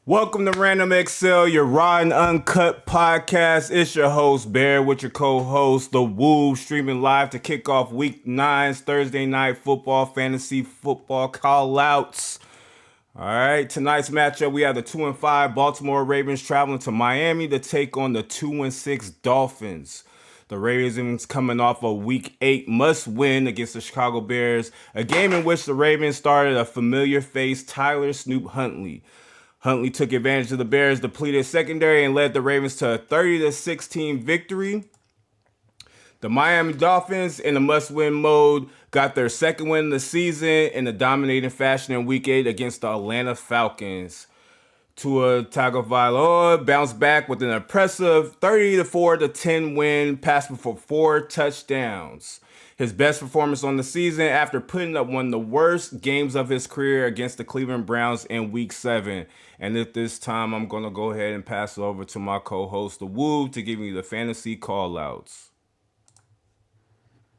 Welcome to RandomXL, your raw and uncut podcast. It's your host, Bear, with your co-host, The Wolves, streaming live to kick off Week 9's Thursday Night Football, Fantasy Football Call-Outs. All right, tonight's matchup, we have the 2-5 Baltimore Ravens traveling to Miami to take on the 2-6 Dolphins. The Ravens coming off a Week 8 must-win against the Chicago Bears, a game in which the Ravens started a familiar face, Tyler Snoop Huntley. Huntley took advantage of the Bears' depleted secondary and led the Ravens to a 30-16 victory. The Miami Dolphins, in a must-win mode, got their second win of the season in a dominating fashion in Week 8 against the Atlanta Falcons. Tua Tagovailoa bounced back with an impressive 30-4-10 win, passing for 4 touchdowns. His best performance on the season after putting up one of the worst games of his career against the Cleveland Browns in Week 7. And at this time, I'm going to go ahead and pass it over to my co-host, The Woo, to give me the fantasy call-outs.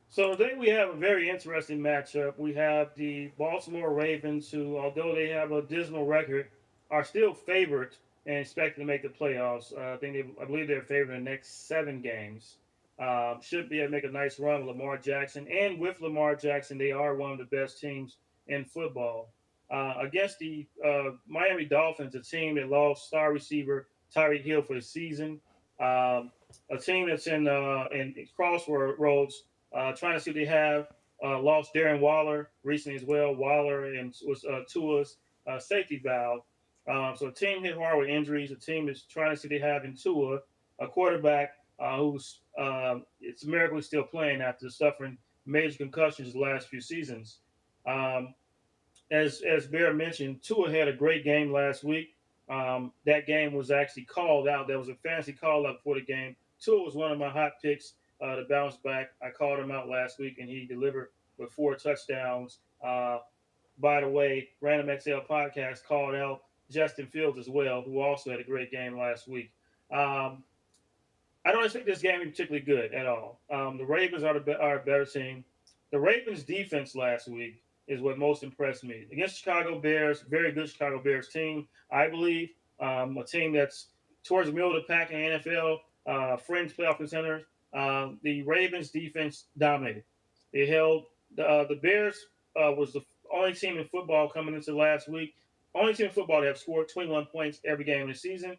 So today we have a very interesting matchup. We have the Baltimore Ravens, who, although they have a dismal record, are still favored and expected to make the playoffs. I believe they're favored in the next 7 games. Should be able to make a nice run with Lamar Jackson, and with Lamar Jackson, they are one of the best teams in football. Against the Miami Dolphins, a team that lost star receiver Tyreek Hill for the season, a team that's in crossroads trying to see if they have lost Darren Waller recently as well. Waller and was Tua's safety valve. So a team hit hard with injuries. A team is trying to see if they have in Tua a quarterback who's it's a miracle he's still playing after suffering major concussions the last few seasons. Um, as Bear mentioned, Tua had a great game last week. That game was actually called out. There was a fantasy call up for the game. Tua was one of my hot picks to bounce back. I called him out last week, and he delivered with 4 touchdowns. By the way, Random XL podcast called out Justin Fields as well, who also had a great game last week. Um, I don't expect this game to be particularly good at all. The Ravens are a better team. The Ravens' defense last week is what most impressed me. Against Chicago Bears, very good Chicago Bears team, I believe. A team that's towards the middle of the pack in the NFL, fringe playoff contenders. The Ravens' defense dominated. They held the Bears was the only team in football coming into last week. Only team in football that have scored 21 points every game in the season.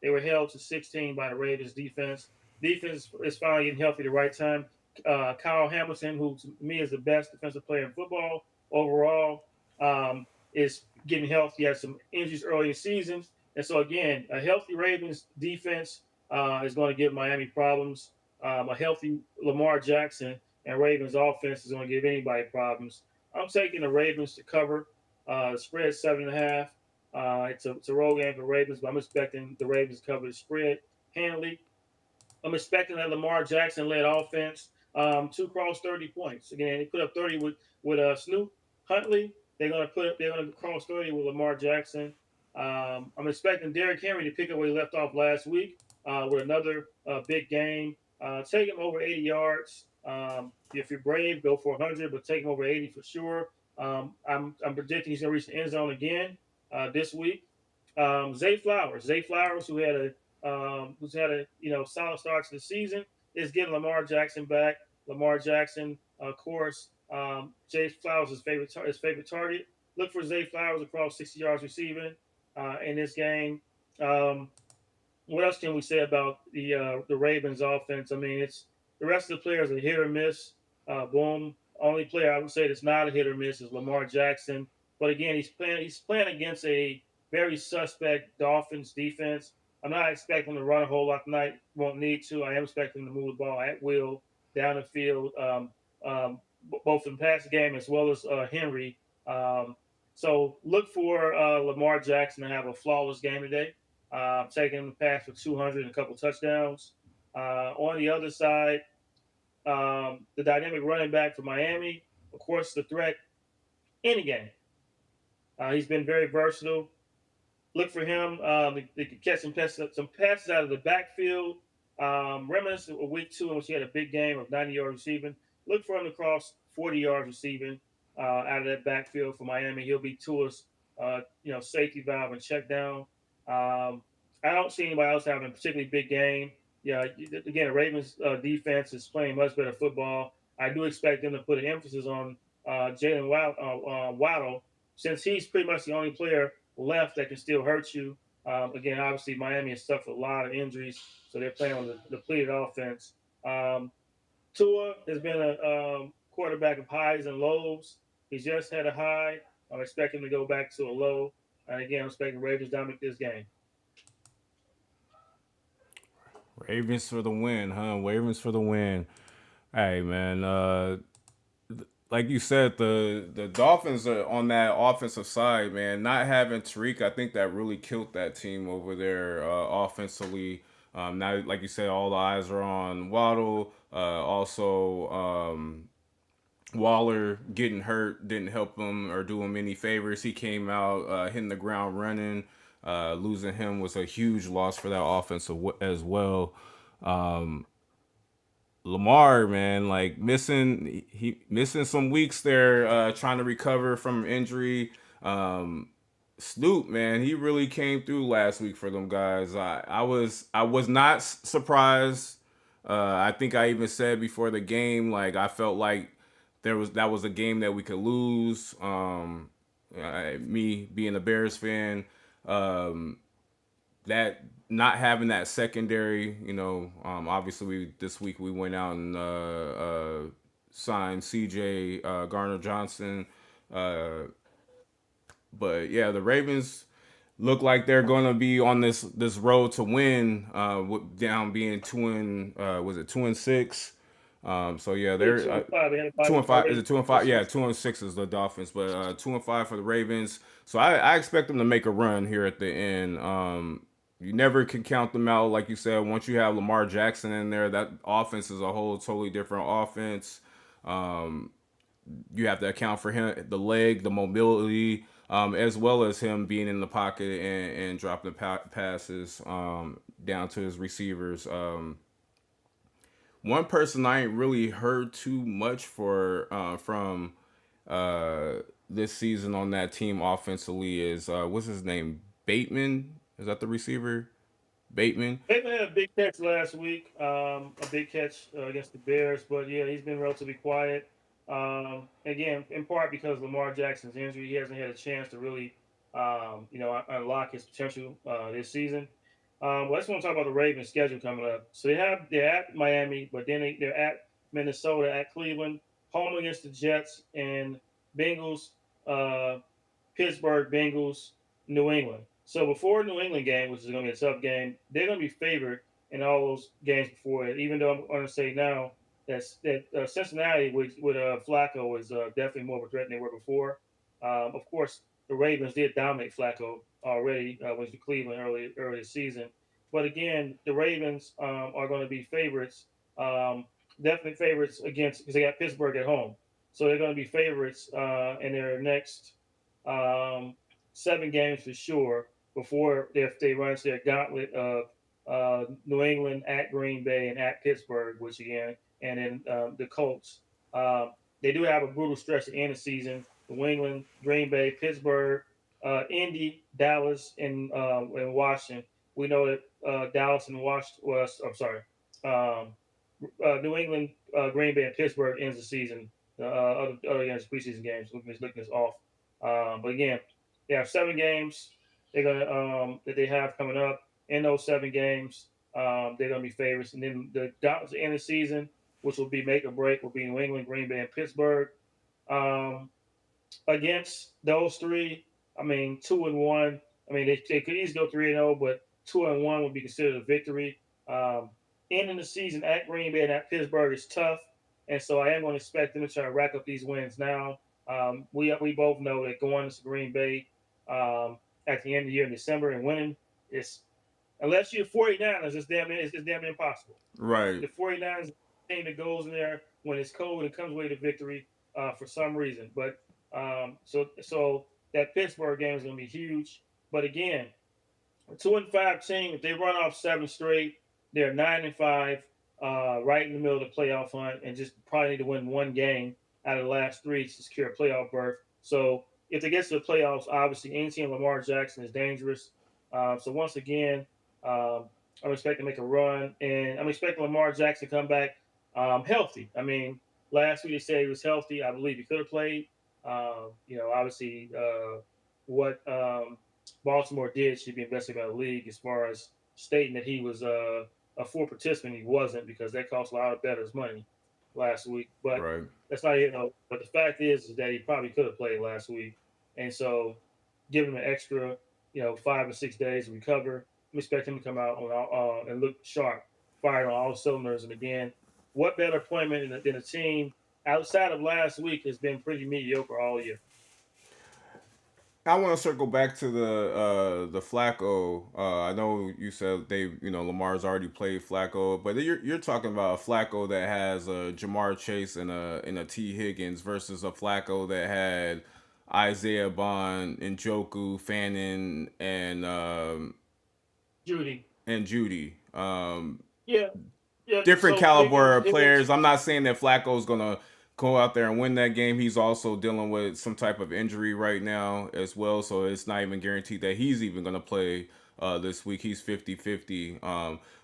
They were held to 16 by the Ravens defense. Defense is finally getting healthy at the right time. Kyle Hamilton, who to me is the best defensive player in football overall, is getting healthy. He had some injuries early in the season. And so, again, a healthy Ravens defense is going to give Miami problems. A healthy Lamar Jackson and Ravens offense is going to give anybody problems. I'm taking the Ravens to cover. Spread 7.5. It's a road game for Ravens, but I'm expecting the Ravens to cover the spread handily. I'm expecting that Lamar Jackson led offense to cross 30 points. Again, they put up 30 with Snoop Huntley. They're gonna cross 30 with Lamar Jackson. I'm expecting Derrick Henry to pick up where he left off last week with another big game. Take him over 80 yards. If you're brave, go for 100, but take him over 80 for sure. I'm predicting he's gonna reach the end zone again this week. Zay Flowers, who's had a solid start to the season, is getting Lamar Jackson back. Lamar Jackson, of course, Zay Flowers his favorite target. Look for Zay Flowers across 60 yards receiving in this game. Um, what else can we say about the Ravens offense? I mean, it's the rest of the players are hit or miss. Boom. Only player I would say that's not a hit or miss is Lamar Jackson. But again, he's playing against a very suspect Dolphins defense. I'm not expecting to run a whole lot tonight. Won't need to. I am expecting to move the ball at will down the field, both in the pass game as well as Henry. So look for Lamar Jackson to have a flawless game today. Taking him to pass for 200 and a couple touchdowns. On the other side, the dynamic running back for Miami, of course, the threat any game. He's been very versatile. Look for him. They could catch some passes out of the backfield. Reminiscent of week 2 in which he had a big game of 90 yards receiving. Look for him to cross 40 yards receiving out of that backfield for Miami. He'll be Tua's, safety valve and check down. Um, I don't see anybody else having a particularly big game. Yeah, again, the Ravens defense is playing much better football. I do expect them to put an emphasis on Jalen Waddle, since he's pretty much the only player left that can still hurt you. Again, obviously Miami has suffered a lot of injuries, so they're playing on the depleted offense. Um, Tua has been a quarterback of highs and lows. He's just had a high. I'm expecting him to go back to a low. And again, I'm expecting Ravens to dominate this game. Ravens for the win, huh? Ravens for the win. Hey man, like you said, the Dolphins are on that offensive side, man. Not having Tariq, I think that really killed that team over there offensively. Now, like you said, all the eyes are on Waddle. Also, Waller getting hurt didn't help him or do him any favors. He came out hitting the ground running. Losing him was a huge loss for that offense as well. Lamar, man, like missing some weeks there, trying to recover from injury. Snoop, man, he really came through last week for them guys. I was not surprised. I think I even said before the game, like I felt like that was a game that we could lose. Me being a Bears fan, um, that not having that secondary, obviously this week we went out and signed CJ Garner Johnson, uh, but yeah, the Ravens look like they're going to be on this road to win. Down being 2-6. So yeah, They're they're 2-5. They had a bye 2-5. Is already it 2-5? this Yeah, week. 2-6 is the Dolphins, but 2-5 for the Ravens. So I expect them to make a run here at the end. You never can count them out, like you said. Once you have Lamar Jackson in there, that offense is a whole totally different offense. Um, you have to account for him, the leg, the mobility, as well as him being in the pocket and dropping passes down to his receivers. One person I ain't really heard too much from uh, this season on that team offensively is what's his name? Bateman? Is that the receiver? Bateman? Bateman had a big catch last week, a big catch against the Bears, but yeah, he's been relatively quiet. Again, in part because of Lamar Jackson's injury, he hasn't had a chance to really, unlock his potential this season. Well, I just want to talk about the Ravens' schedule coming up. So they're at Miami, but then they're at Minnesota, at Cleveland, home against the Jets and Bengals. Uh, Pittsburgh, Bengals, New England. So before New England game, which is going to be a tough game, they're going to be favored in all those games before it. Even though I'm going to say now that Cincinnati with Flacco is definitely more of a threat than they were before. Of course, the Ravens did dominate Flacco already with the Cleveland early this season. But again, the Ravens are going to be favorites, definitely favorites against because they got Pittsburgh at home. So they're going to be favorites in their next um, 7 games for sure before if they run to their gauntlet of New England at Green Bay and at Pittsburgh, which again, and then the Colts. They do have a brutal stretch at the end of the season. New England, Green Bay, Pittsburgh, Indy, Dallas, and Washington. We know that Dallas and Washington was, I'm sorry, um, New England, Green Bay, and Pittsburgh ends the season. Other games, preseason games, looking this off. But again, they have 7 games they're gonna that they have coming up. In those 7 games, they're gonna be favorites, and then the end of the season, which will be make or break, will be New England, Green Bay, and Pittsburgh. Um, Against those three, I mean, 2-1. I mean, they could easily go 3-0, but 2-1 would be considered a victory. Um, Ending the season at Green Bay and at Pittsburgh is tough, and so I am going to expect them to try to rack up these wins now. We both know that going to Green Bay at the end of the year in December and winning is unless you're 49ers, it's damn impossible. Right. The 49ers team that goes in there when it's cold and comes away to victory for some reason. But so that Pittsburgh game is going to be huge. But again, a 2-5 team, if they run off 7 straight, they're 9-5, right in the middle of the playoff hunt, and just probably need to win one game out of the last 3 to secure a playoff berth. So if they get to the playoffs, obviously any team Lamar Jackson is dangerous. So once again, um, I'm expecting to make a run, and I'm expecting Lamar Jackson to come back healthy. I mean, last week they said he was healthy. I believe he could have played. Obviously, what Baltimore did should be investigated by the league as far as stating that he was a full participant. He wasn't, because that cost a lot of bettors money last week. But Right. that's not But the fact is that he probably could have played last week, and so give him an extra 5 or 6 days to recover. We expect him to come out on and look sharp, firing on all cylinders. And again, what better appointment than a team outside of last week has been pretty mediocre all year. I want to circle back to the Flacco. I know you said Lamar's already played Flacco, but you're talking about a Flacco that has a Jamar Chase and a T Higgins versus a Flacco that had Isaiah Bond, Njoku, Fannin, Judy, and Judy. yeah, yeah. Different So caliber Higgins, of Higgins, players. I'm not saying that Flacco's gonna go out there and win that game. He's also dealing with some type of injury right now as well, so it's not even guaranteed that he's even gonna play this week. He's 50-50.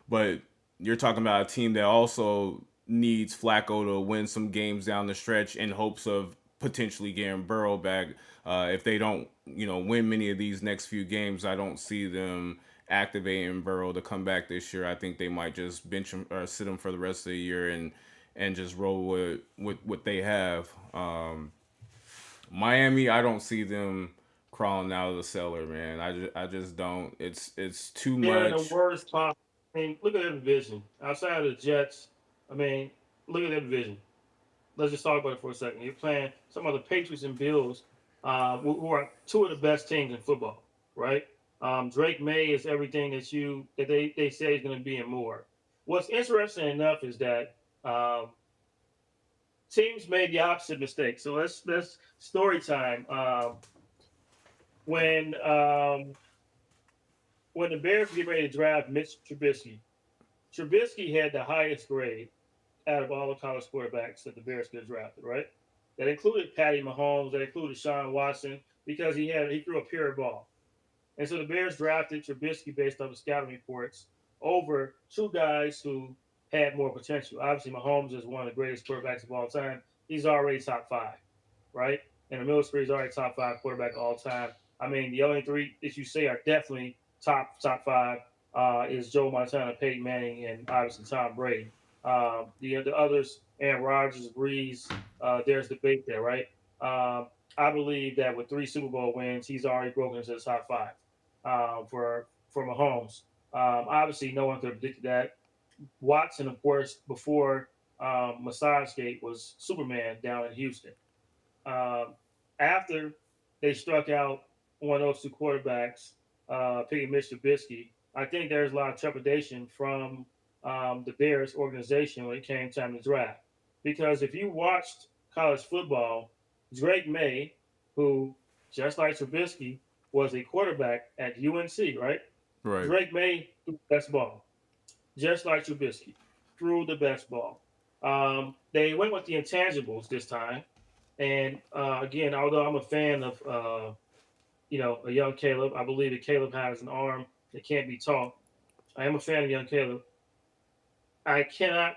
But you're talking about a team that also needs Flacco to win some games down the stretch in hopes of potentially getting Burrow back. If they don't, win many of these next few games, I don't see them activating Burrow to come back this year. I think they might just bench him or sit him for the rest of the year and just roll with what they have. Miami, I don't see them crawling out of the cellar, man. I just don't. It's too they're in the much. worst spot. I mean, look at their division. Outside of the Jets, I mean, look at their division. Let's just talk about it for a second. You're playing some of the Patriots and Bills, who are two of the best teams in football, right? Drake May is everything that they say is going to be and more. What's interesting enough is that teams made the opposite mistake. So let's story time. When when the Bears get ready to draft Mitch Trubisky, Trubisky had the highest grade out of all the college quarterbacks that the Bears could have drafted, right? That included Patty Mahomes, that included Sean Watson, because he threw a pure ball. And so the Bears drafted Trubisky based on the scouting reports over two guys who had more potential. Obviously, Mahomes is one of the greatest quarterbacks of all time. He's already top five, right? And the military is already top five quarterback of all time. I mean, the only three that you say are definitely top five is Joe Montana, Peyton Manning, and obviously Tom Brady. The others, Aaron Rodgers, Breeze, there's debate there, right? I believe that with 3 Super Bowl wins, he's already broken into the top five for Mahomes. Obviously, no one could have predicted that. Watson, of course, before Massagegate, was Superman down in Houston. Um, After they struck out one of those two quarterbacks, picking Mitch Trubisky, I think there's a lot of trepidation from the Bears organization when it came time to draft. Because if you watched college football, Drake May, who, just like Trubisky, was a quarterback at UNC, right? Right. Drake May threw the best ball, just like Trubisky, threw the best ball. They went with the intangibles this time, and again, although I'm a fan of a young Caleb, I believe that Caleb has an arm that can't be taught. I am a fan of young Caleb. I cannot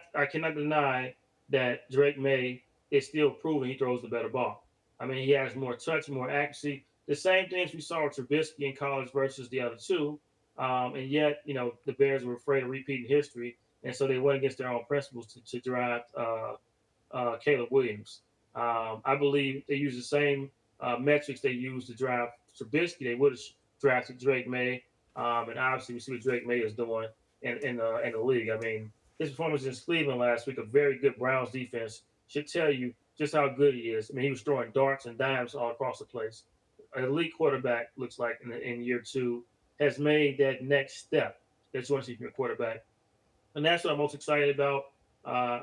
deny that Drake May is still proving he throws the better ball. I mean, he has more touch, more accuracy. The same things we saw with Trubisky in college versus the other two. And yet, the Bears were afraid of repeating history, and so they went against their own principles to draft Caleb Williams. I believe they use the same metrics they used to draft Trubisky. They would have drafted Drake May, and obviously we see what Drake May is doing in the league. I mean, his performance in Cleveland last week, a very good Browns defense, should tell you just how good he is. I mean, he was throwing darts and dimes all across the place. An elite quarterback looks like in year two has made that next step that you want to see from your quarterback, and that's what I'm most excited about.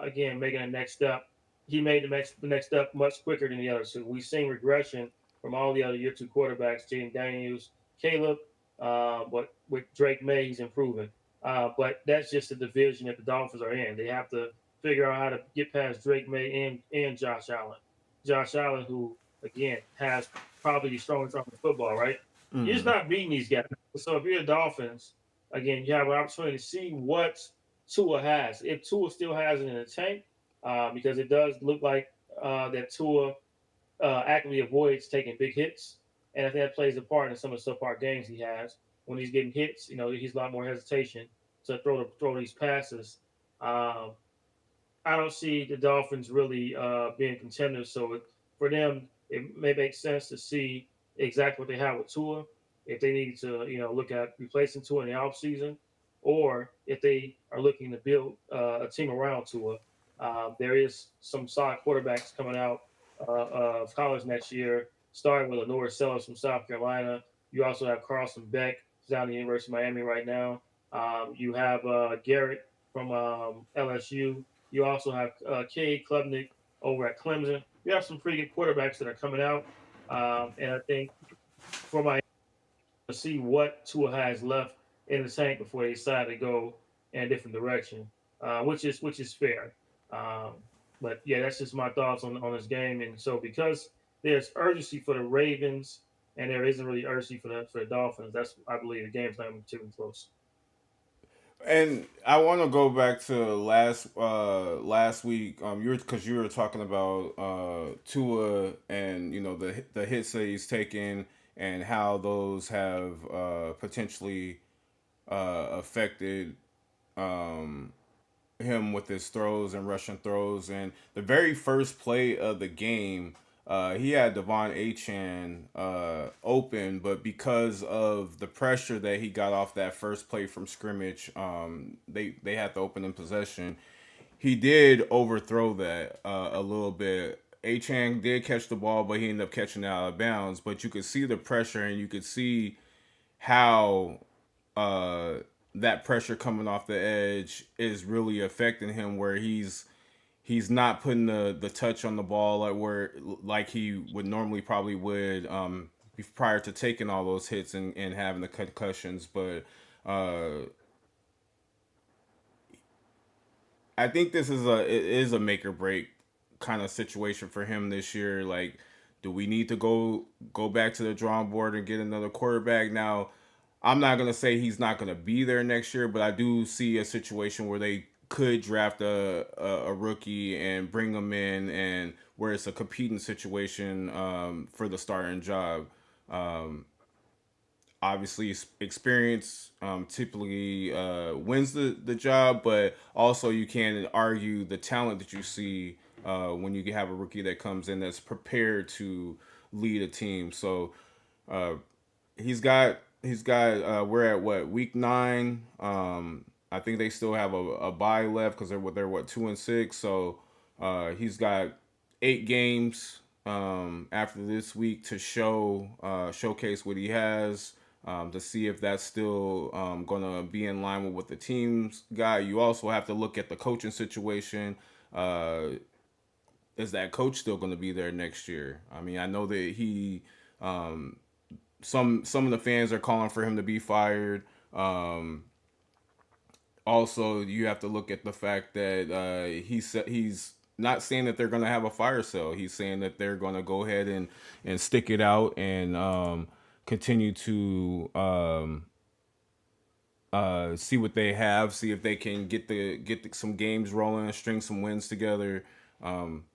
Again, making the next step. He made the next step much quicker than the others. So we've seen regression from all the other year two quarterbacks, Jaden Daniels, Caleb, but with Drake May, he's improving. But that's just the division that the Dolphins are in. They have to figure out how to get past Drake May and Josh Allen. Josh Allen, who again has probably the strongest arm in football, right? You're just not beating these guys. So if you're the Dolphins, again, you have an opportunity to see what Tua has. If Tua still has it in the tank, because it does look like that Tua actively avoids taking big hits, and if that plays a part in some of the subpar games he has, when he's getting hits, he's a lot more hesitation to throw these passes. Um, I don't see the Dolphins really being contenders. So for them, it may make sense to see exactly what they have with Tua. If they need to, look at replacing Tua in the offseason, or if they are looking to build a team around Tua. There is some solid quarterbacks coming out of college next year, starting with Lenore Sellers from South Carolina. You also have Carlson Beck, who's down at the University of Miami right now. You have Garrett from LSU. You also have Cade Klubnik over at Clemson. You have some pretty good quarterbacks that are coming out, and I think for my to see what Tua has left in the tank before they decide to go in a different direction, which is fair. Um, but yeah, that's just my thoughts on this game. And so because there's urgency for the Ravens and there isn't really urgency for the Dolphins, that's I believe the game's not even too close. And I want to go back to last week. You were talking about Tua and the hits that he's taken and how those have potentially affected um, him with his throws and Russian throws. And the very first play of the game, he had Devon Achan open, but because of the pressure that he got off that first play from scrimmage, they had to open in possession. He did overthrow that a little bit. Achan did catch the ball, but he ended up catching it out of bounds. But you could see the pressure, and you could see how uh, that pressure coming off the edge is really affecting him, where he's not putting the touch on the ball like he would normally probably would prior to taking all those hits and having the concussions. But uh, I think it is a make or break kind of situation for him this year. Like, do we need to go back to the drawing board and get another quarterback now? I'm not gonna say he's not gonna be there next year, but I do see a situation where they could draft a rookie and bring him in, and where it's a competing situation for the starting job. Um, Obviously, experience typically wins the job, but also you can argue the talent that you see when you have a rookie that comes in that's prepared to lead a team. So uh, he's got we're at what, week 9. I think they still have a bye left because they're what, 2-6. So he's got 8 games after this week to showcase what he has, to see if that's still gonna be in line with what the team's got. You also have to look at the coaching situation. uh, is that coach still going to be there next year? I mean, I know that um, some of the fans are calling for him to be fired. Um, Also, you have to look at the fact that he's not saying that they're going to have a fire sale. He's saying that they're going to go ahead and stick it out and continue to see what they have, see if they can some games rolling, and string some wins together. Um,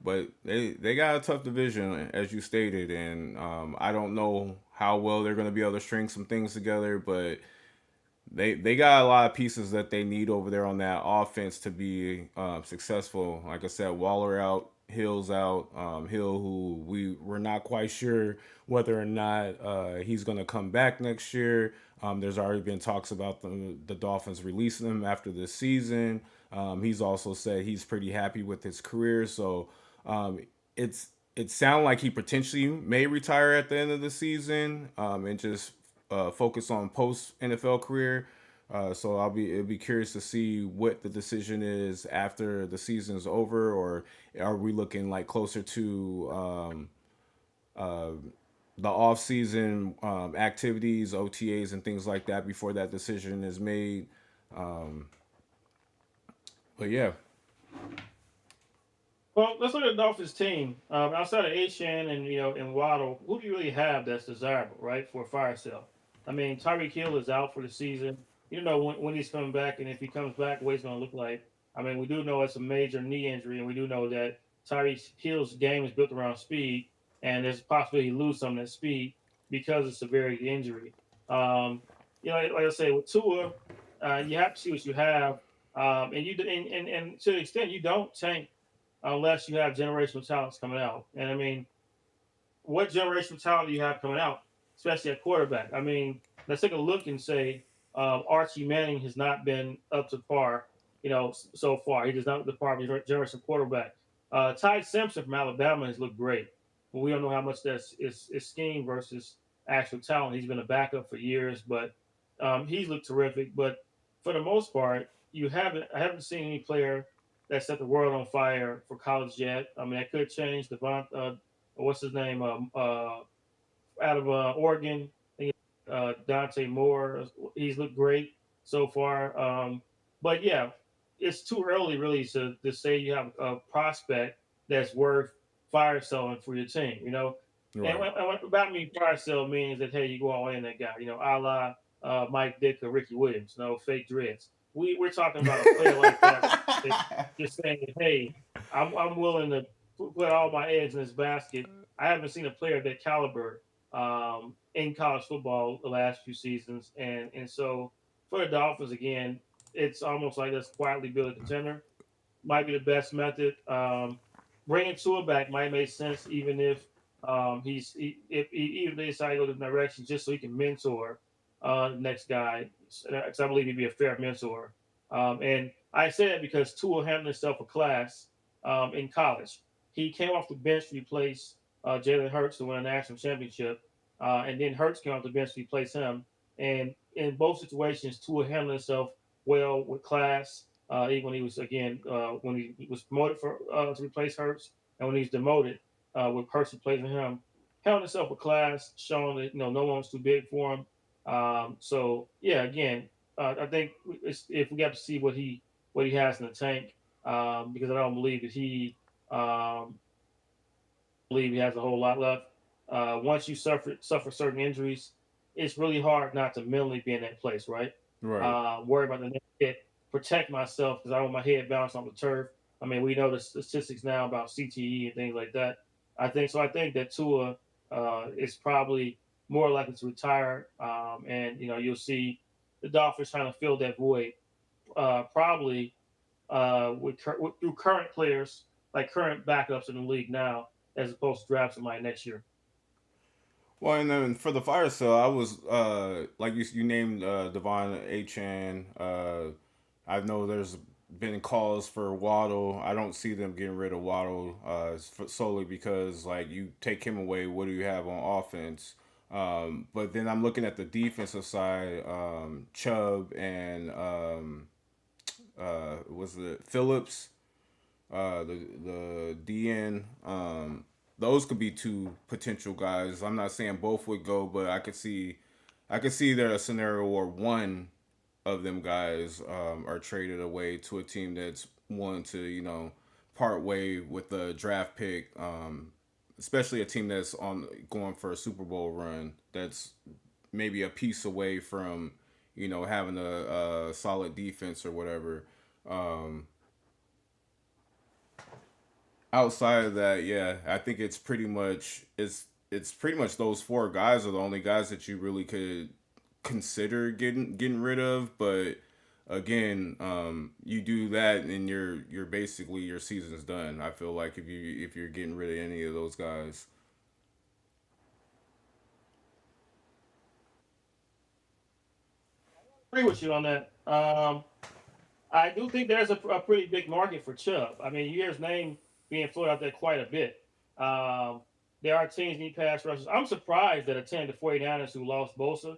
but they got a tough division, as you stated, and I don't know how well they're going to be able to string some things together, but they got a lot of pieces that they need over there on that offense to be successful. Like I said, Waller out, Hill's out. Hill, who we're not quite sure whether or not he's going to come back next year. There's already been talks about the Dolphins releasing him after this season. He's also said he's pretty happy with his career, so um, it's it sounds like he potentially may retire at the end of the season and just focus on post NFL career. So it'll be curious to see what the decision is after the season's over, or are we looking like closer to uh, the off season activities, OTAs, and things like that before that decision is made. Um, but yeah, Well, let's look at the Dolphins team. Outside of Achan and and Waddle, who do you really have that's desirable, right, for a fire sale? I mean, Tyreek Hill is out for the season. You don't know when he's coming back, and if he comes back, what he's going to look like. I mean, we do know it's a major knee injury, and we do know that Tyreek Hill's game is built around speed, and there's a possibility he lose some of that speed because of severity of the injury. Um, like I say, with Tua, you have to see what you have, and to the extent you don't tank unless you have generational talents coming out. And I mean, what generational talent do you have coming out, especially at quarterback? I mean, let's take a look and say Archie Manning has not been up to par, so far. He does not up to par of a generation quarterback. Ty Simpson from Alabama has looked great, but we don't know how much that's is scheme versus actual talent. He's been a backup for years, but he's looked terrific. But for the most part, I haven't seen any player that set the world on fire for college yet. I mean, that could change. What's his name? Out of Oregon, Dante Moore. He's looked great so far. But yeah, it's too early really to say you have a prospect that's worth fire selling for your team. And Right. about me fire sale means that hey, you go all in that guy. A la Mike Dick or Ricky Williams. Fake dreads. We're talking about a player like that. Just saying, hey, I'm willing to put all my eggs in this basket. I haven't seen a player of that caliber in college football the last few seasons, and so for the Dolphins again, it's almost like let's quietly build a contender. Might be the best method. Bringing Tua back might make sense, even if even if they decide to go different directions, just so he can mentor the next guy. Because I believe he'd be a fair mentor. And I say that because Tua handled himself a class in college. He came off the bench to replace Jalen Hurts to win a national championship, and then Hurts came off the bench to replace him. And in both situations, Tua handled himself well with class. Even when he was when he was promoted to replace Hurts, and when he's demoted with Hurts replacing him, held himself with class, showing that no one's too big for him. So yeah, again, I think if we got to see what he has in the tank, because I don't believe that um, believe he has a whole lot left. Once you suffer certain injuries, it's really hard not to mentally be in that place, right? Right. Worry about the next hit, protect myself because I don't want my head bouncing on the turf. I mean, we know the statistics now about CTE and things like that. I think so. I think that Tua is probably more likely to retire, and you'll see the Dolphins trying to fill that void, probably through current players, like current backups in the league now, as opposed to draft somebody next year. Well, and then for the fire sale, I was like you named Devon Achan. I know there's been calls for Waddle. I don't see them getting rid of Waddle solely because like you take him away, what do you have on offense? But then I'm looking at the defensive side. Chubb and was it Phillips? The DN. Those could be two potential guys. I'm not saying both would go, but I could see there a scenario where one of them guys are traded away to a team that's willing to part way with the draft pick. Especially a team that's on going for a Super Bowl run. That's maybe a piece away from having a solid defense or whatever. Um, Outside of that, yeah, I think it's pretty much those four guys are the only guys that you really could consider getting rid of. But again, you do that and you're basically your season's done. I feel like if you're getting rid of any of those guys. Agree with you on that. I do think there's a pretty big market for Chubb. I mean, you hear his name being floated out there quite a bit. Um, there are teams need pass rushers. I'm surprised that a team, the 49ers, who lost Bosa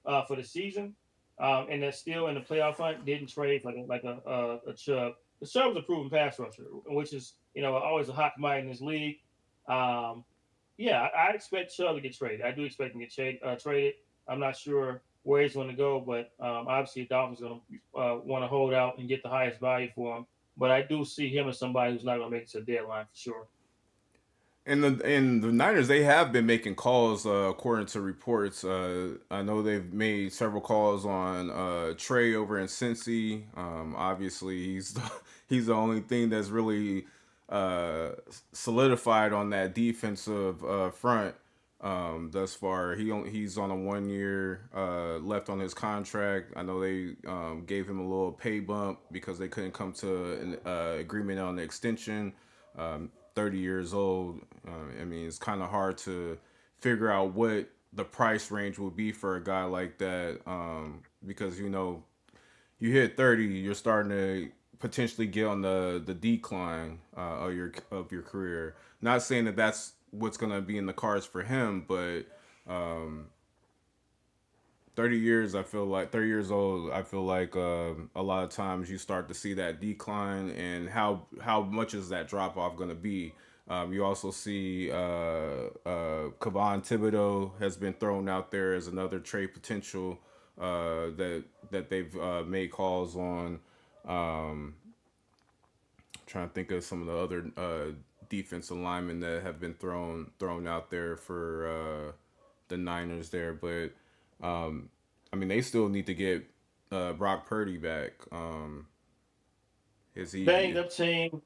for the season, and that's still in the playoff hunt, didn't trade like a Chubb. The Chubb is a proven pass rusher, which is always a hot commodity in this league. Um, yeah, I expect Chubb to get traded. I do expect him to get traded. I'm not sure where he's going to go, but obviously the Dolphins are going to want to hold out and get the highest value for him. but I do see him as somebody who's not going to make it to the deadline for sure. And the Niners, they have been making calls according to reports. I know they've made several calls on Trey over in Cincy. Obviously, he's the only thing that's really uh, solidified on that defensive front thus far. He's on a 1 year left on his contract. I know they gave him a little pay bump because they couldn't come to an agreement on the extension. 30 years old. I mean, it's kind of hard to figure out what the price range would be for a guy like that because you hit 30, you're starting to potentially get on the decline of your career. Not saying that that's what's gonna be in the cards for him, but um, 30 years, I feel like 30 years old, I feel like a lot of times you start to see that decline, and how much is that drop off going to be. You also see Kevon Thibodeau has been thrown out there as another trade potential that they've made calls on. Trying to think of some of the other defensive linemen that have been thrown out there for the Niners there, but I mean they still need to get Brock Purdy back. Is Banged he? up team,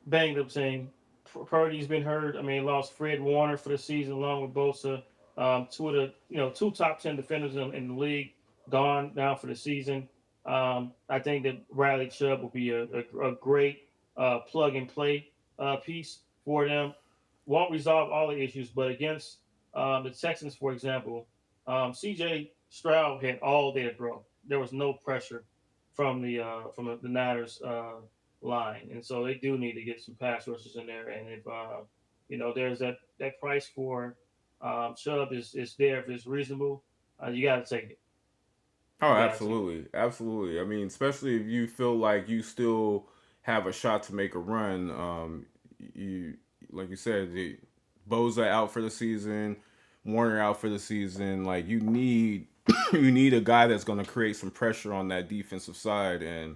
banged up team. Purdy's been hurt. I mean, lost Fred Warner for the season along with Bosa. Two of the two top 10 defenders in the league gone now for the season. I think that Riley Chubb will be a great plug and play piece for them. Won't resolve all the issues, but against the Texans, for example, C.J. Stroud had all day to throw. There was no pressure from the Niners line, and so they do need to get some pass rushers in there. And if there's that price for Chubb is there if it's reasonable, you got to take it. Oh, You got to take it. absolutely, absolutely. I mean, especially if you feel like you still have a shot to make a run. You like you said, Boza out for the season, Warner out for the season. Like you need you need a guy that's going to create some pressure on that defensive side, and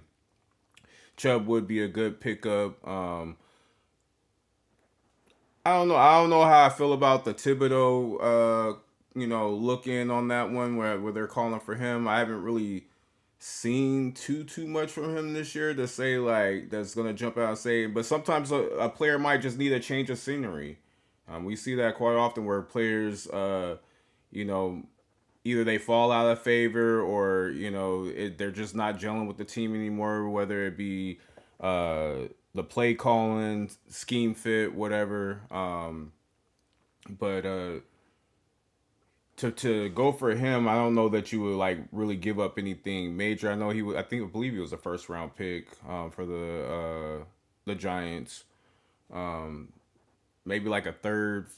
Chubb would be a good pickup. I don't know. I don't know how I feel about the Thibodeau, look in on that one where they're calling for him. I haven't really seen too much from him this year to say like that's gonna jump out and say. But sometimes a player might just need a change of scenery. We see that quite often where players, you know, either they fall out of favor or they're just not gelling with the team anymore. Whether it be the play calling, scheme fit, whatever. But to go for him, I don't know that you would like really give up anything major. I know he would. I believe he was a first round pick for the Giants. Maybe like a third,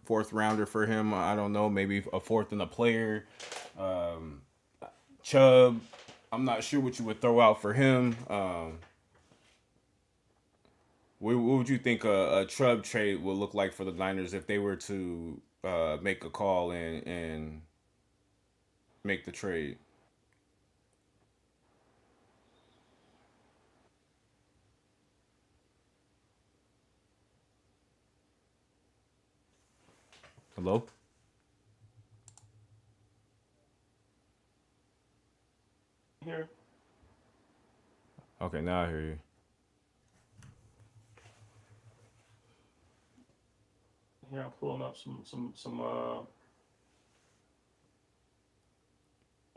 fourth rounder for him. I don't know. Maybe a fourth and a player. Um, Chubb. I'm not sure what you would throw out for him. What would you think a Chubb trade would look like for the Niners if they were to make a call and make the trade? Hello? Here, Okay, now I hear you. here I'm pulling up some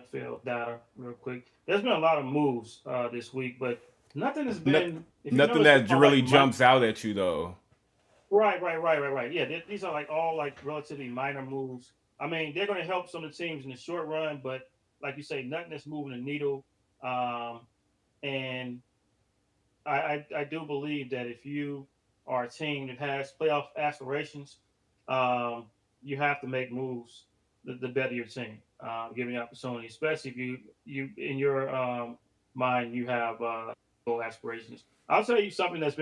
NFL data real quick. There's been a lot of moves this week, but nothing has No, been. If you nothing notice, that all like really jumps out at you though. right. Yeah, these are like all like relatively minor moves. I mean, they're going to help some of the teams in the short run, but like you say, nothing that's moving the needle. Um, and I do believe that if you are a team that has playoff aspirations, um, you have to make moves the better your team, giving you opportunity, especially if you in your mind you have goal aspirations. I'll tell you something that's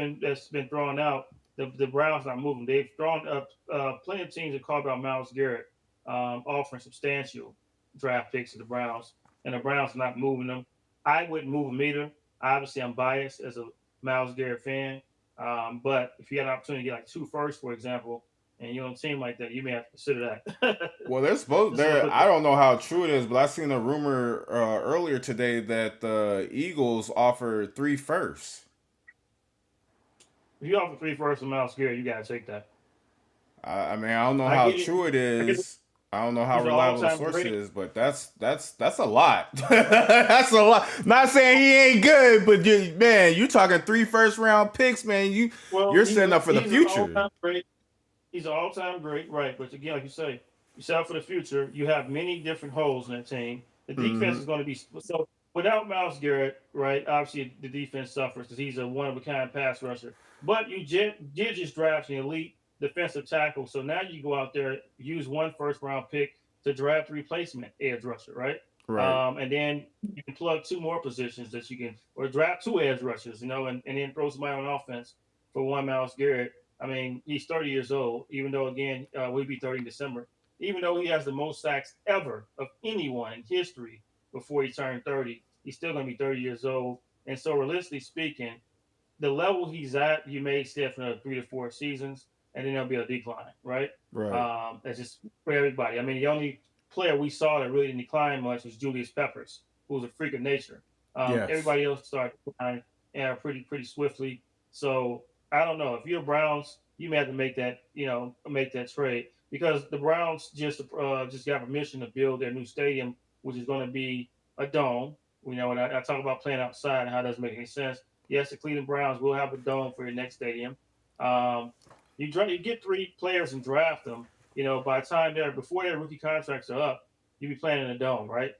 been thrown out. The Browns are moving. They've thrown up plenty of teams that called about Miles Garrett, offering substantial draft picks to the Browns, and the Browns are not moving them. I wouldn't move them either. Obviously, I'm biased as a Miles Garrett fan, but if you had an opportunity to get like two firsts, for example, and you're on a team like that, you may have to consider that. Well, they're supposed Just want to there. put I don't know how true it is, but I seen a rumor earlier today that the Eagles offered three firsts. if you offer three firsts from Miles Garrett, you gotta take that. I mean, I don't know I how get it. true it I get it. is. I don't know how He's an reliable the all-time source great. is, but that's a lot. That's a lot. Not saying he ain't good, but man, you talking three first round picks, man. Well, You're setting up for the he's an future. all-time great. He's an all-time great, right? But again, like you say, you set up for the future. You have many different holes in that team. The defense Hmm. is going to be so. Without Miles Garrett, right? Obviously, the defense suffers because he's a one-of-a-kind pass rusher. But you did just draft an elite defensive tackle, so now you go out there use one first-round pick to draft a replacement edge rusher, right? Right. And then you can plug two more positions that you can, or draft two edge rushers, and then throw somebody on offense for one Miles Garrett. I mean, he's 30 years old, even though, again, we'll be 30 in December. Even though he has the most sacks ever of anyone in history before he turned 30, he's still going to be 30 years old. And so, realistically speaking, the level he's at, you may stay for another 3 to 4 seasons, and then there'll be a decline, right? Right. That's just for everybody. I mean, the only player we saw that really didn't decline much was Julius Peppers, who was a freak of nature. Yes. Everybody else started to decline pretty swiftly. So I don't know if you're Browns, you may have to make that make that trade because the Browns just got permission to build their new stadium, which is going to be a dome. And I talk about playing outside and how it doesn't make any sense. Yes, the Cleveland Browns will have a dome for your next stadium. Um, you get three players and draft them. By the time before their rookie contracts are up, you'll be playing in a dome, right?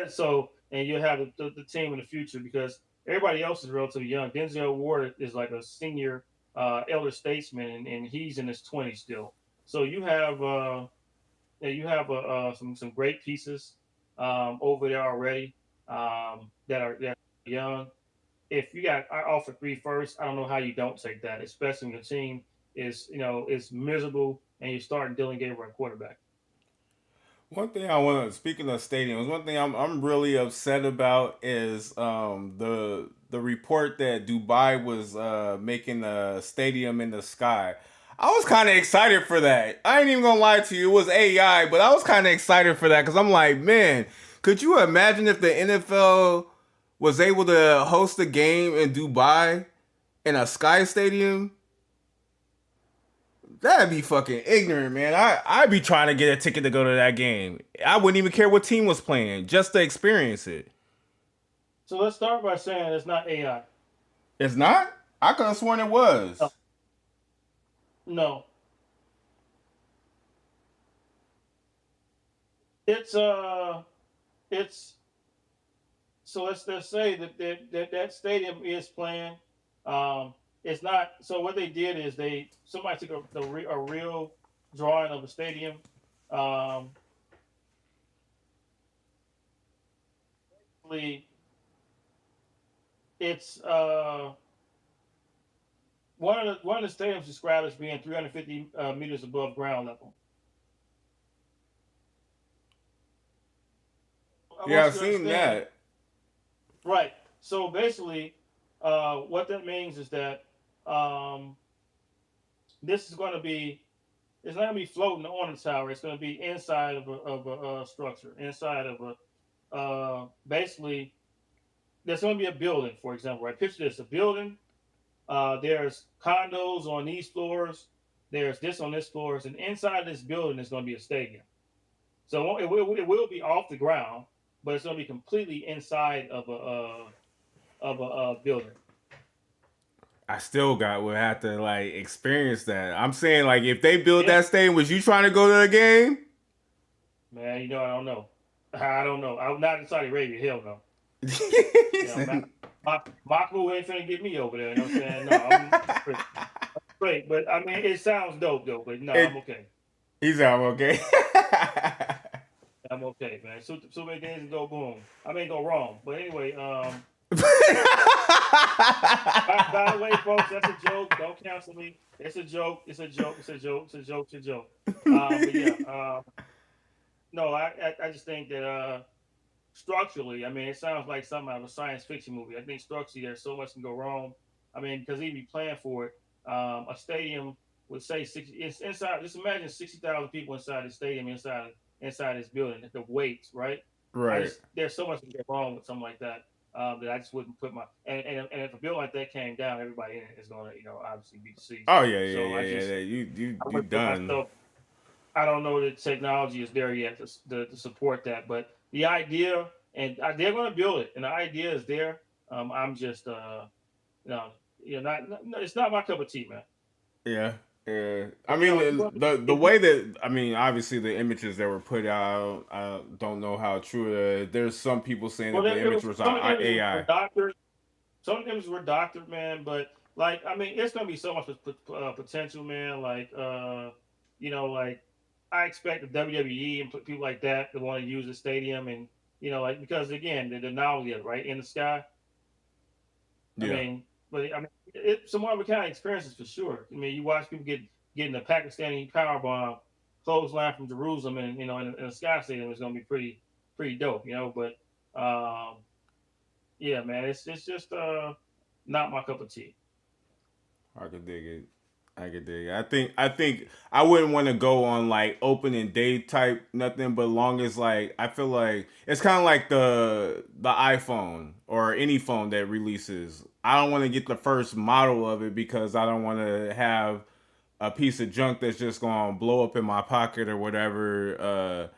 So, and you'll have the team in the future because everybody else is relatively young. Denzel Ward is like a senior elder statesman, and he's in his 20s still. So you have some great pieces over there already that are young. If you got offer three first, I don't know how you don't take that, especially when your team is miserable and you're starting Dylan Gabriel at quarterback. One thing I want to, speaking of stadiums, one thing I'm really upset about is the report that Dubai was making a stadium in the sky. I was kind of excited for that. I ain't even gonna lie to you, it was AI, but I was kind of excited for that because I'm like, man, could you imagine if the NFL was able to host a game in Dubai in a sky stadium? That'd be fucking ignorant, man. I'd be trying to get a ticket to go to that game. I wouldn't even care what team was playing, just to experience it. So let's start by saying it's not AI. It's not? I could have sworn it No, was. no. It's it's so let's say that stadium is playing. Um, it's not. So what they did is somebody took a real drawing of the stadium. Um, it's one of the stadiums described as being 350 meters above ground level. I Yeah, want I've you to seen understand, that. right? So basically, what that means is that um, this is going to be it's not going to be floating on the tower. It's going to be inside of a structure, inside of basically there's going to be a building, for example, right? Picture this: a building. There's condos on these floors. There's this on this floors, and inside this building is going to be a stadium. So it will be off the ground, but it's going to be completely inside of a building. I still got would have to like experience that. I'm saying like if they build Yeah, that stadium, was you trying to go to the game? man. I don't know. I don't know. I'm not in Saudi Arabia. Hell no. Mahmoud ain't finna get me over there. You know what I'm saying? No, I'm straight. Straight. But I mean, it sounds dope though. But no, I'm it, okay. he's out okay. I'm okay, man. So many things can go boom. I may go wrong, but anyway. By the way, folks, that's a joke. Don't cancel me. It's a joke. It's a joke. It's a joke. It's a joke. It's a joke. But yeah. No, I just think that structurally, I mean, it sounds like something out of a science fiction movie. I think structurally, there's so much can go wrong. I mean, because even plan for it, a stadium would say 60. It's inside. Just imagine 60,000 people inside the stadium, inside this building. The weights, right? Right. There's so much to get wrong with something like that. That I just wouldn't put my and if a building like that came down, everybody in it is going to obviously be deceased. Oh yeah, yeah, So yeah, yeah, yeah. You I you wouldn't put done. myself. I don't know that technology is there yet to support that, but the idea and they're going to build it, and the idea is there. I'm just you know not it's not my cup of tea, man. Yeah. Yeah. I But mean, the if way that I mean, obviously the images that were put out, I don't know how true it is. There's some people saying well, that the it image was was some of the images were AI. doctored, some of the images were doctored, man. But like, I mean, it's going to be so much potential, man. Like, like I expect the WWE and people like that to want to use the stadium and like because again the novelty of it, right in the sky. I Yeah. mean, but I mean, it's some other kind of experiences for sure. I mean, you watch people getting a Pakistani power bomb clothesline from Jerusalem, and in a sky stadium is going to be pretty dope, But yeah, man, it's just not my cup of tea. I could dig it. I could dig it. I think I wouldn't want to go on like opening day type nothing, but long as like I feel like it's kind of like the iPhone or any phone that releases. I don't want to get the first model of it because I don't want to have a piece of junk that's just gonna blow up in my pocket or whatever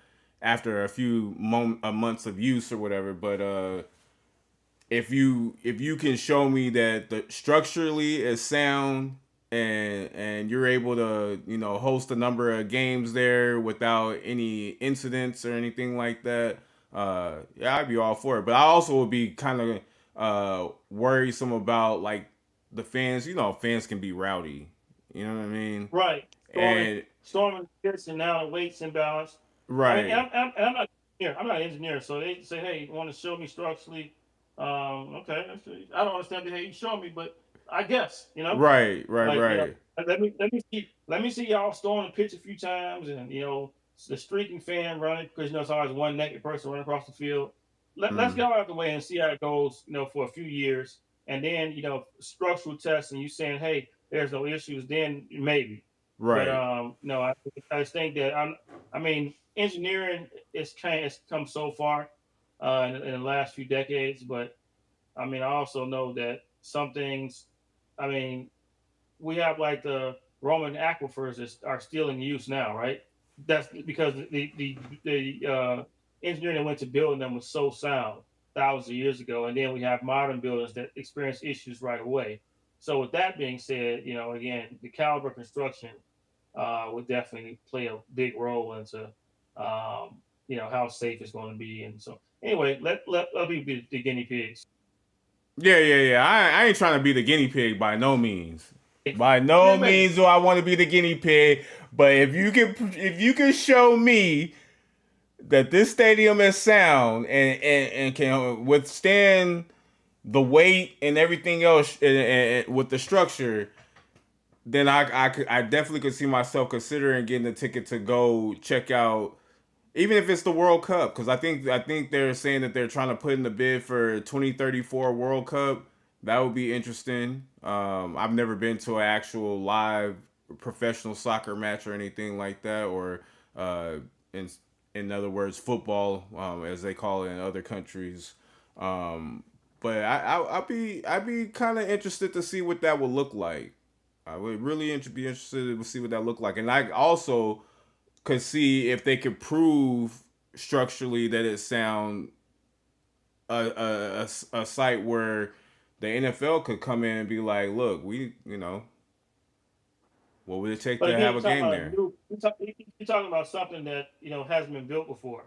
after a few months of use or whatever. But if you can show me that the structurally is sound and you're able to host a number of games there without any incidents or anything like that, yeah, I'd be all for it. But I also would be kind of worrisome about like the fans. Fans can be rowdy. You know what I mean? Right, And storming this and now the weights imbalance. I mean, right, I'm not here. I'm not an engineer, so they say, hey, you want to show me structurally? Okay, I don't understand the hey you show me, but I guess right, right, like right. let me see y'all storm the pitch a few times, and the streaking fan running because it's always one naked person running across the field. Let's Mm, get out of the way and see how it goes, for a few years, and then structural tests, and you saying, hey, there's no issues, then maybe. But right. no, I just think that I mean, engineering it's come so far in the last few decades, but I mean, I also know that some things. I mean, we have like the Roman aquifers that are still in use now, right? That's because the engineering that went to building them was so sound thousands of years ago, and then we have modern buildings that experience issues right away. So with that being said, again, the caliber construction would definitely play a big role into how safe it's going to be. And so anyway, let me be the guinea pigs. Yeah, yeah, yeah. I ain't trying to be the guinea pig by no means. By I'm no just making means do I want to be the guinea pig. But if you can show me that this stadium is sound and can withstand the weight and everything else and with the structure, then I definitely could see myself considering getting a ticket to go check out, even if it's the World Cup, because I think they're saying that they're trying to put in the bid for 2034 World Cup. That would be interesting. I've never been to an actual live professional soccer match or anything like that, or uh, in in other words, football, as they call it in other countries. But I'd be kind of interested to see what that would look like. I would really be interested to see what that looked like, and I also could see if they could prove structurally that it sound a site where the NFL could come in and be like, look, what would it take But to again, have you're a talking game about there? you're talking about something that hasn't been built before.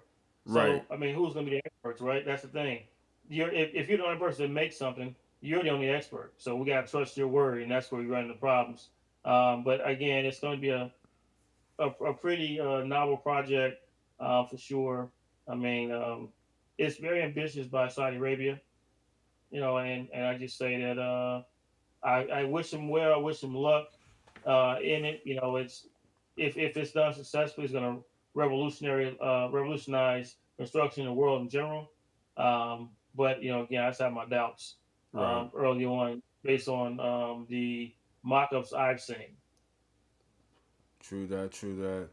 Right, So I mean, who's going to be the experts, right? That's the thing. If you're the only person that makes something, you're the only expert. So we got to trust your word, and that's where we run into problems. But again, it's going to be a pretty novel project for sure. I mean, it's very ambitious by Saudi Arabia, and I just say that I wish him well. I wish him luck in it. It's if it's done successfully, it's going to revolutionize construction in the world in general. But again, I just have my doubts Right. early on based on the mock-ups I've seen. True that. True that.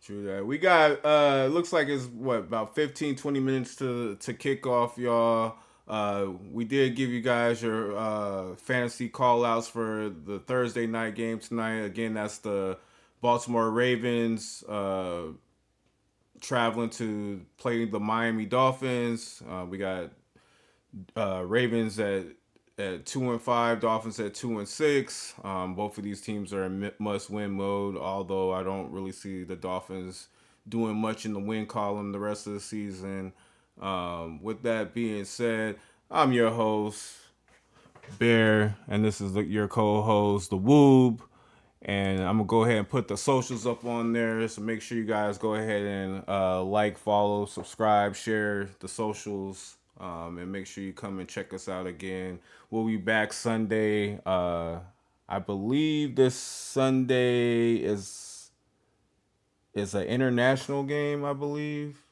True that. We got looks like it's what about 15, 20 minutes to kick off, y'all. We did give you guys your fantasy call outs for the Thursday night game tonight. Again, that's the Baltimore Ravens traveling to play the Miami Dolphins. We got Ravens at 2-5, Dolphins at 2-6. Both of these teams are in must win mode. Although I don't really see the Dolphins doing much in the win column the rest of the season. With that being said, I'm your host Bear, and this is your co-host the Woob. And I'm gonna go ahead and put the socials up on there, so make sure you guys go ahead and like, follow, subscribe, share the socials, and make sure you come and check us out again. We'll be back Sunday. I believe this Sunday is an international game. I believe.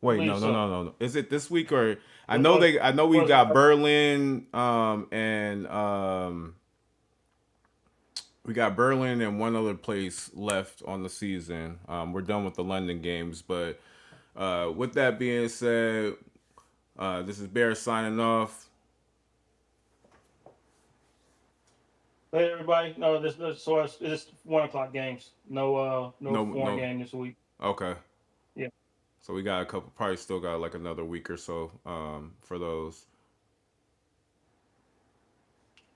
I Wait, believe no, no, so. no, no, no. Is it this week or? I What know was they. I know we was got Berlin, and we got Berlin and one other place left on the season. We're done with the London games, but with that being said, this is Bear signing off. Hey everybody, no, so it's 1 o'clock games. No No, foreign no. game this week. Okay, Yeah. so we got a couple. Probably still got like another week or so for those.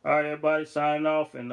All right, everybody, signing off and.